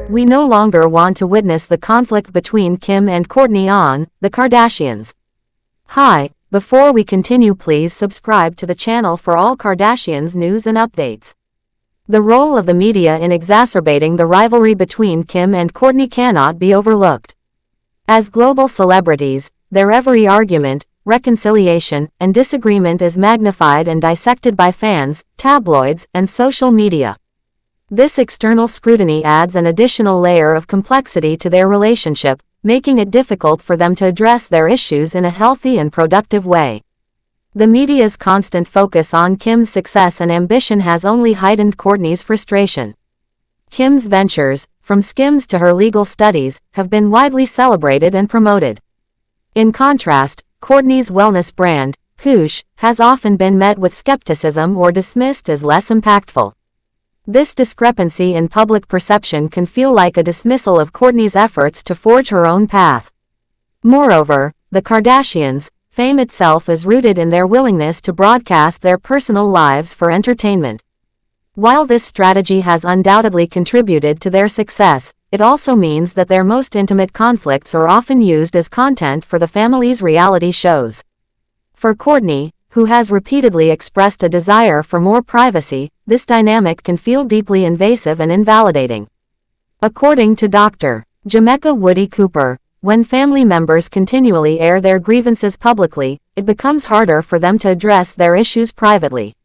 We no longer want to witness the conflict between Kim and Kourtney on The Kardashians. Hi, before we continue, please subscribe to the channel for all Kardashians news and updates. The role of the media in exacerbating the rivalry between Kim and Kourtney cannot be overlooked. As global celebrities, their every argument, reconciliation, and disagreement is magnified and dissected by fans, tabloids, and social media. This external scrutiny adds an additional layer of complexity to their relationship, making it difficult for them to address their issues in a healthy and productive way. The media's constant focus on Kim's success and ambition has only heightened Kourtney's frustration. Kim's ventures, from Skims to her legal studies, have been widely celebrated and promoted. In contrast, Kourtney's wellness brand, Poosh, has often been met with skepticism or dismissed as less impactful. This discrepancy in public perception can feel like a dismissal of Kourtney's efforts to forge her own path. Moreover, the Kardashians' fame itself is rooted in their willingness to broadcast their personal lives for entertainment. While this strategy has undoubtedly contributed to their success, it also means that their most intimate conflicts are often used as content for the family's reality shows. For Kourtney, who has repeatedly expressed a desire for more privacy, this dynamic can feel deeply invasive and invalidating. According to Dr. Jameka Woody Cooper, when family members continually air their grievances publicly, it becomes harder for them to address their issues privately.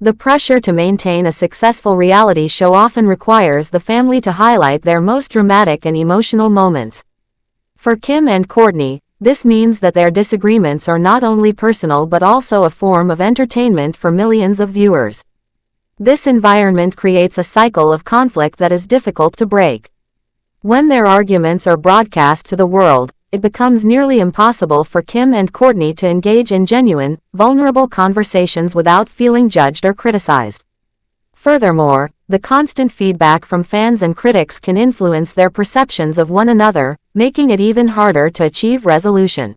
The pressure to maintain a successful reality show often requires the family to highlight their most dramatic and emotional moments. For Kim and Kourtney, this means that their disagreements are not only personal but also a form of entertainment for millions of viewers. This environment creates a cycle of conflict that is difficult to break. When their arguments are broadcast to the world, it becomes nearly impossible for Kim and Kourtney to engage in genuine, vulnerable conversations without feeling judged or criticized. Furthermore, the constant feedback from fans and critics can influence their perceptions of one another, making it even harder to achieve resolution.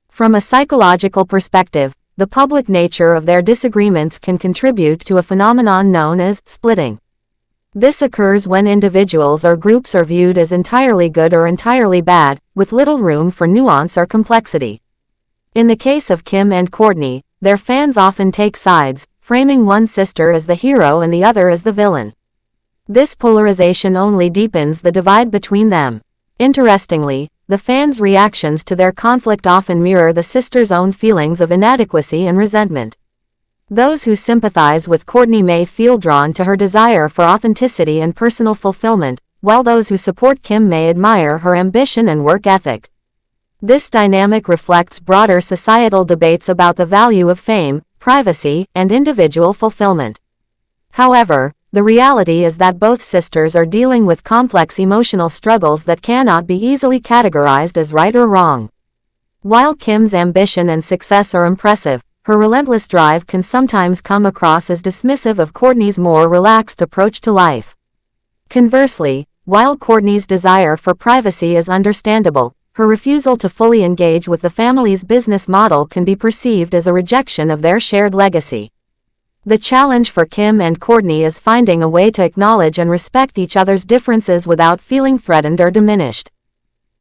From a psychological perspective, the public nature of their disagreements can contribute to a phenomenon known as splitting. This occurs when individuals or groups are viewed as entirely good or entirely bad, with little room for nuance or complexity. In the case of Kim and Kourtney, their fans often take sides, framing one sister as the hero and the other as the villain. This polarization only deepens the divide between them. Interestingly, the fans' reactions to their conflict often mirror the sisters' own feelings of inadequacy and resentment. Those who sympathize with Kourtney may feel drawn to her desire for authenticity and personal fulfillment, while those who support Kim may admire her ambition and work ethic. This dynamic reflects broader societal debates about the value of fame, privacy, and individual fulfillment. However, the reality is that both sisters are dealing with complex emotional struggles that cannot be easily categorized as right or wrong. While Kim's ambition and success are impressive, her relentless drive can sometimes come across as dismissive of Kourtney's more relaxed approach to life. Conversely, while Kourtney's desire for privacy is understandable, her refusal to fully engage with the family's business model can be perceived as a rejection of their shared legacy. The challenge for Kim and Kourtney is finding a way to acknowledge and respect each other's differences without feeling threatened or diminished.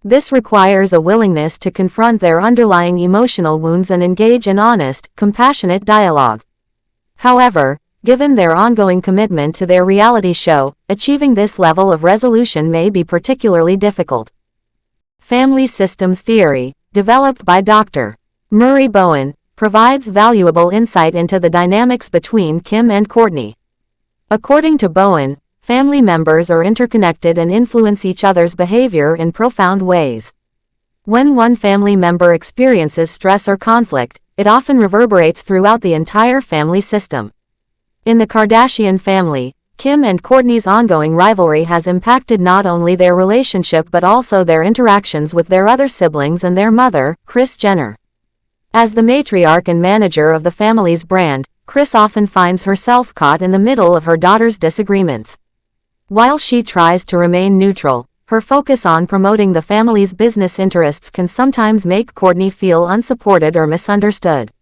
This requires a willingness to confront their underlying emotional wounds and engage in honest, compassionate dialogue. However, given their ongoing commitment to their reality show, achieving this level of resolution may be particularly difficult. Family systems theory, developed by Dr. Murray Bowen, provides valuable insight into the dynamics between Kim and Kourtney. According to Bowen, family members are interconnected and influence each other's behavior in profound ways. When one family member experiences stress or conflict, it often reverberates throughout the entire family system. In the Kardashian family, Kim and Kourtney's ongoing rivalry has impacted not only their relationship but also their interactions with their other siblings and their mother, Kris Jenner. As the matriarch and manager of the family's brand, Kris often finds herself caught in the middle of her daughter's disagreements. While she tries to remain neutral, her focus on promoting the family's business interests can sometimes make Kourtney feel unsupported or misunderstood.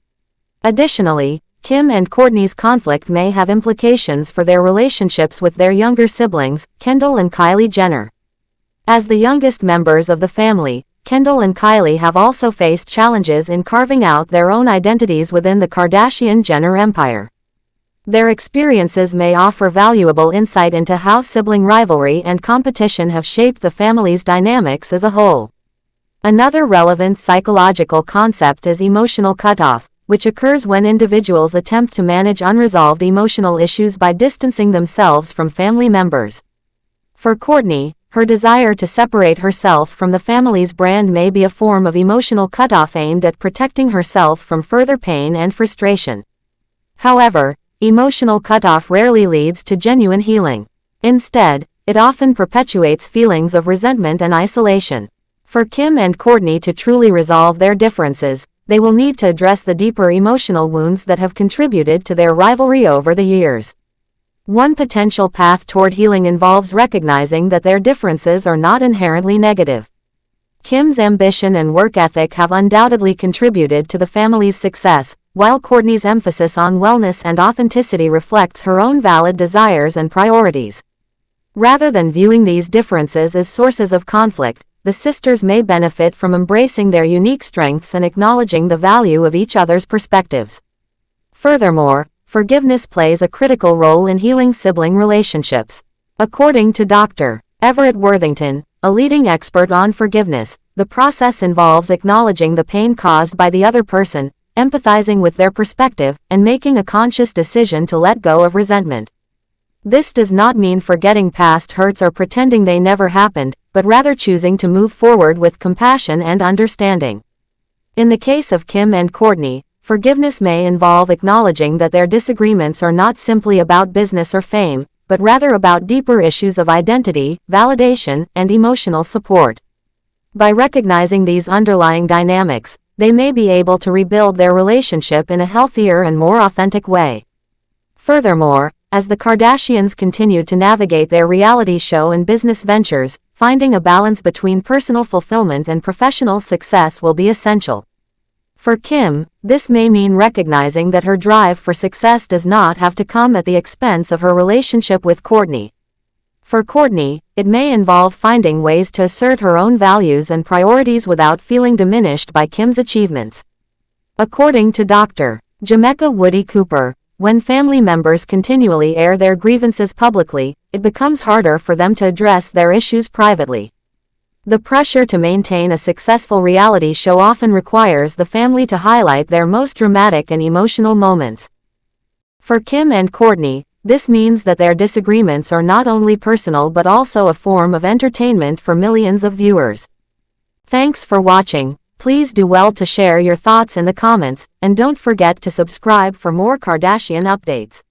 Additionally, Kim and Kourtney's conflict may have implications for their relationships with their younger siblings, Kendall and Kylie Jenner. As the youngest members of the family, Kendall and Kylie have also faced challenges in carving out their own identities within the Kardashian-Jenner empire. Their experiences may offer valuable insight into how sibling rivalry and competition have shaped the family's dynamics as a whole. Another relevant psychological concept is emotional cutoff, which occurs when individuals attempt to manage unresolved emotional issues by distancing themselves from family members. For Kourtney, her desire to separate herself from the family's brand may be a form of emotional cutoff aimed at protecting herself from further pain and frustration. However, emotional cutoff rarely leads to genuine healing. Instead, it often perpetuates feelings of resentment and isolation. For Kim and Kourtney to truly resolve their differences, they will need to address the deeper emotional wounds that have contributed to their rivalry over the years. One potential path toward healing involves recognizing that their differences are not inherently negative. Kim's ambition and work ethic have undoubtedly contributed to the family's success, while Kourtney's emphasis on wellness and authenticity reflects her own valid desires and priorities. Rather than viewing these differences as sources of conflict, the sisters may benefit from embracing their unique strengths and acknowledging the value of each other's perspectives. Furthermore, forgiveness plays a critical role in healing sibling relationships. According to Dr. Everett Worthington, a leading expert on forgiveness, the process involves acknowledging the pain caused by the other person, empathizing with their perspective, and making a conscious decision to let go of resentment. This does not mean forgetting past hurts or pretending they never happened, but rather choosing to move forward with compassion and understanding. In the case of Kim and Kourtney, forgiveness may involve acknowledging that their disagreements are not simply about business or fame, but rather about deeper issues of identity, validation, and emotional support. By recognizing these underlying dynamics, they may be able to rebuild their relationship in a healthier and more authentic way. Furthermore, as the Kardashians continue to navigate their reality show and business ventures, finding a balance between personal fulfillment and professional success will be essential. For Kim, this may mean recognizing that her drive for success does not have to come at the expense of her relationship with Kourtney. For Kourtney, it may involve finding ways to assert her own values and priorities without feeling diminished by Kim's achievements. According to Dr. Jameka Woody Cooper, when family members continually air their grievances publicly, it becomes harder for them to address their issues privately. The pressure to maintain a successful reality show often requires the family to highlight their most dramatic and emotional moments. For Kim and Kourtney, this means that their disagreements are not only personal but also a form of entertainment for millions of viewers. Thanks for watching. Please do well to share your thoughts in the comments, and don't forget to subscribe for more Kardashian updates.